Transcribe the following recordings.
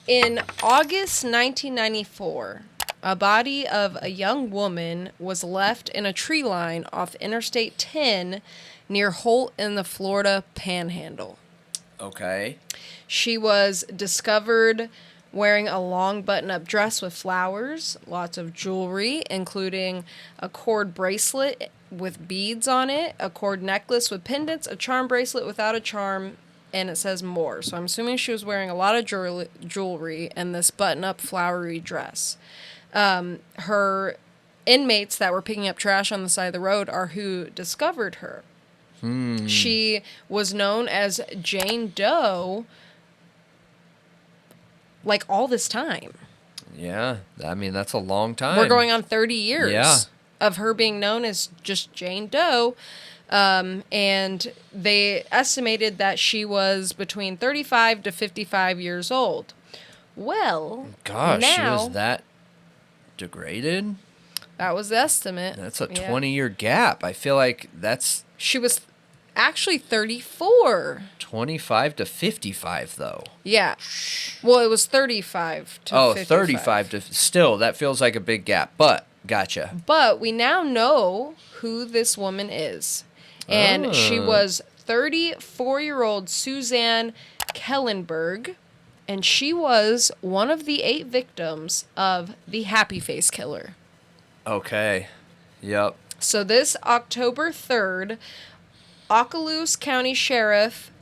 In August 1994, a body of a young woman was left in a tree line off Interstate 10 near Holt in the Florida Panhandle. Okay. She was discovered wearing a long button-up dress with flowers, lots of jewelry, including a cord bracelet with beads on it, a cord necklace with pendants, a charm bracelet without a charm, and it says more. So I'm assuming she was wearing a lot of jewelry and this button-up flowery dress. Her inmates that were picking up trash on the side of the road are who discovered her. She was known as Jane Doe, like, all this time. Yeah, I mean, that's a long time. We're going on 30 years of her being known as just Jane Doe. And they estimated that she was between 35 to 55 years old. Well, gosh, now, she was that degraded? That was the estimate. That's a 20-year gap. I feel like that's... She was actually 34. 25 to 55, though. Yeah. Well, it was 35 to 55. 35 to... Still, that feels like a big gap, but gotcha. But we now know who this woman is. And she was 34-year-old Suzanne Kellenberg, and she was one of the 8 victims of the Happy Face Killer. Okay. Yep. So this October 3rd, Okaloosa County Sheriff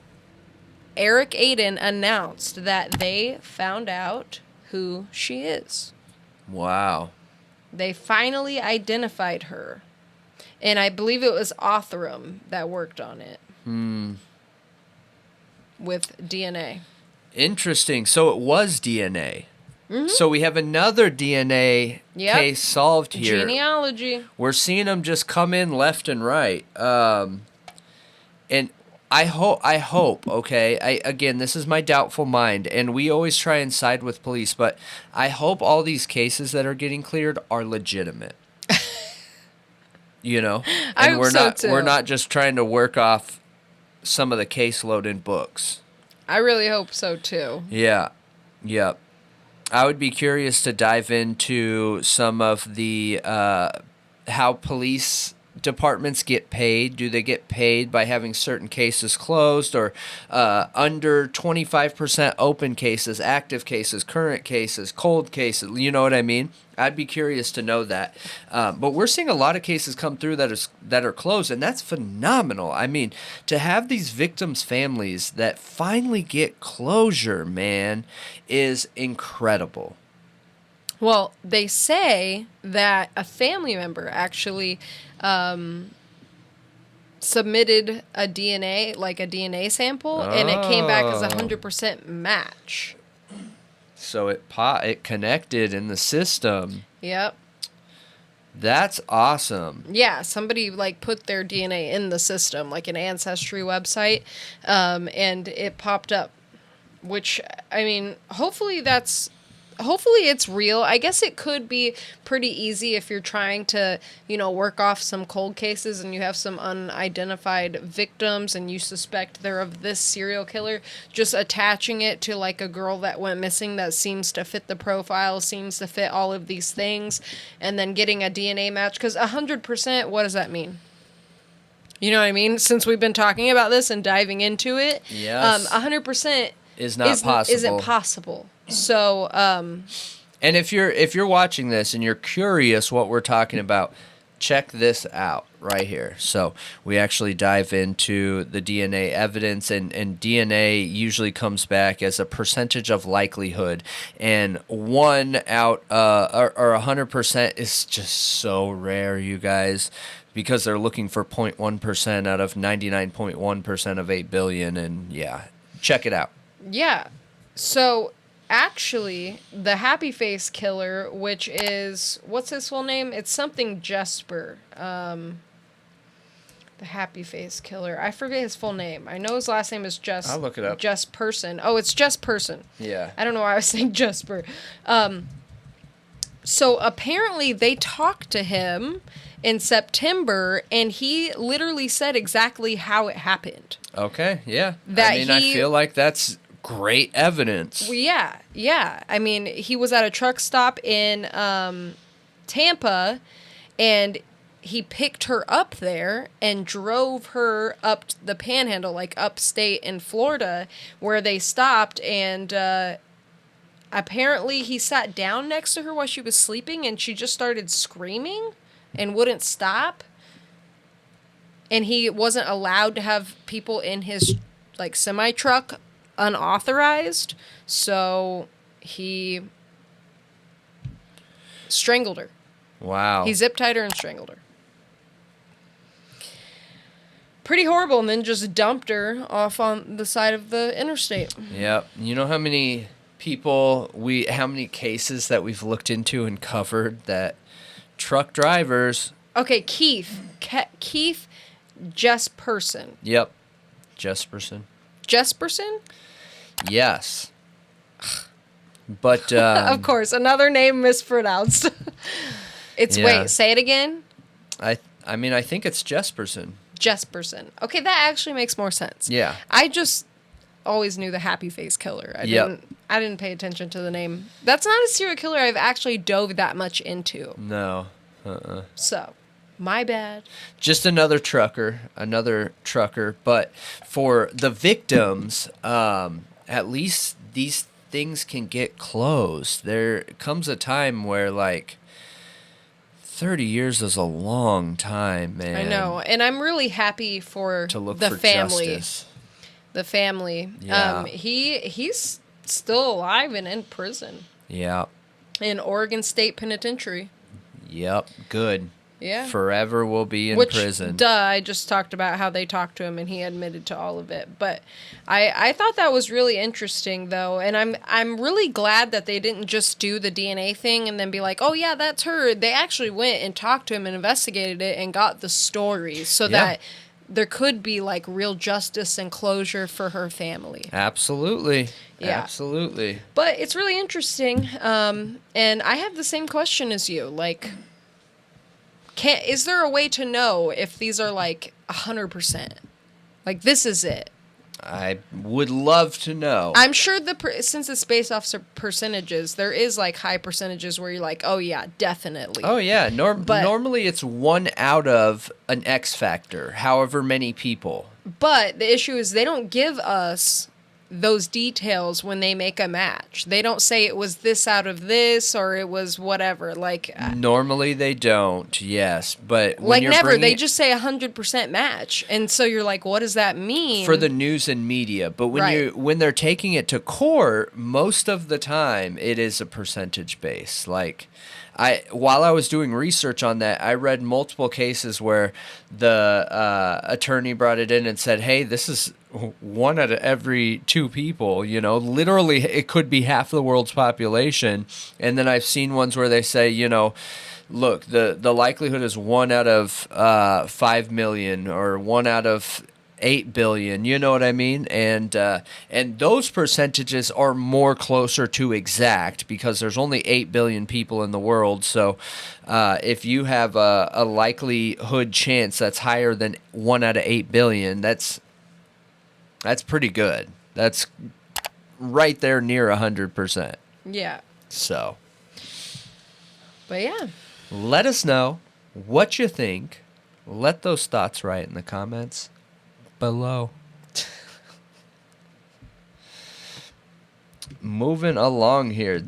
Eric Aiden announced that they found out who she is. Wow. They finally identified her. And I believe it was Othram that worked on it. With DNA. Interesting. So it was DNA. Mm-hmm. So we have another DNA case solved here. Genealogy. We're seeing them just come in left and right. And I hope, okay, again, this is my doubtful mind, and we always try and side with police, but I hope all these cases that are getting cleared are legitimate. You know? And we're not just trying to work off some of the caseload in books. I really hope so, too. Yeah. Yep. I would be curious to dive into some of the how police departments get paid. Do they get paid by having certain cases closed, or under 25% open cases, active cases, current cases, cold cases? You know what I mean? I'd be curious to know that. But we're seeing a lot of cases come through that are closed, and that's phenomenal. I mean, to have these victims' families that finally get closure, man, is incredible. Well, they say that a family member actually submitted a DNA sample, and it came back as a 100% match. So it connected in the system. Yep. That's awesome. Yeah, somebody put their DNA in the system, like an ancestry website, and it popped up. Which, I mean, hopefully it's real. I guess it could be pretty easy if you're trying to, work off some cold cases and you have some unidentified victims and you suspect they're of this serial killer, just attaching it to a girl that went missing that seems to fit the profile, seems to fit all of these things, and then getting a DNA match. Because 100%, what does that mean? You know what I mean? Since we've been talking about this and diving into it, yes. 100% isn't possible. So, and if you're watching this and you're curious what we're talking about, check this out right here. So we actually dive into the DNA evidence, and DNA usually comes back as a percentage of likelihood, and 1 out or 100% is just so rare, you guys, because they're looking for 0.1% out of 99.1% of 8 billion, and check it out. Yeah. So actually, the Happy Face Killer, which is, what's his full name? It's something Jesper. The Happy Face Killer. I forget his full name. I know his last name is I'll look it up. Just Person. Oh, it's Just Person. Yeah. I don't know why I was saying Jesper. So apparently they talked to him in September, and he literally said exactly how it happened. Okay, yeah. That I feel like that's great evidence. Well, yeah. I mean, he was at a truck stop in Tampa, and he picked her up there and drove her up the Panhandle, like upstate in Florida, where they stopped, and apparently he sat down next to her while she was sleeping, and she just started screaming and wouldn't stop. And he wasn't allowed to have people in his, like, semi-truck unauthorized, so he strangled her. Wow. He zip-tied her and strangled her. Pretty horrible, and then just dumped her off on the side of the interstate. Yep. You know how many how many cases that we've looked into and covered that truck drivers... Okay, Keith Jesperson. Yep. Jesperson. Jesperson? Yes. But... of course, another name mispronounced. Wait, say it again? I mean, I think it's Jesperson. Jesperson. Okay, that actually makes more sense. Yeah. I just always knew the happy face killer. I didn't pay attention to the name. That's not a serial killer I've actually dove that much into. No. So, my bad. Just another trucker, but for the victims, at least these things can get closed. There comes a time where, like, 30 years is a long time, man. I know, and I'm really happy for the family. Justice. The family. Yeah. He's still alive and in prison. Yeah. In Oregon State Penitentiary. Yep. Good. Yeah. Forever will be in prison. I just talked about how they talked to him and he admitted to all of it. But I thought that was really interesting, though, and I'm really glad that they didn't just do the DNA thing and then be like, oh yeah, that's her. They actually went and talked to him and investigated it and got the stories so that there could be, like, real justice and closure for her family. Absolutely. Yeah. Absolutely. But it's really interesting, and I have the same question as you, like... Is there a way to know if these are, like, 100%? Like, this is it. I would love to know. I'm sure since it's based off percentages, there is, like, high percentages where you're like, oh, yeah, definitely. Oh, yeah. Normally it's 1 out of an X factor, however many people. But the issue is they don't give us those details when they make a match. They don't say it was this out of this or it was whatever. Like, normally they don't, yes, but when like, you're never. They just say 100% match, and so you're like, what does that mean for the news and media? But when they're taking it to court, most of the time it is a percentage base. Like, while I was doing research on that, I read multiple cases where the attorney brought it in and said, hey, this is 1 out of every 2 people, you know, literally it could be half the world's population. And then I've seen ones where they say, you know, look, the likelihood is 1 out of 5 million or 1 out of 8 billion, you know what I mean? And those percentages are more closer to exact because there's only 8 billion people in the world. So if you have a likelihood chance that's higher than 1 out of 8 billion, that's pretty good. That's right there near 100%. Yeah. So. But yeah. Let us know what you think. Let those thoughts write in the comments below. Moving along here.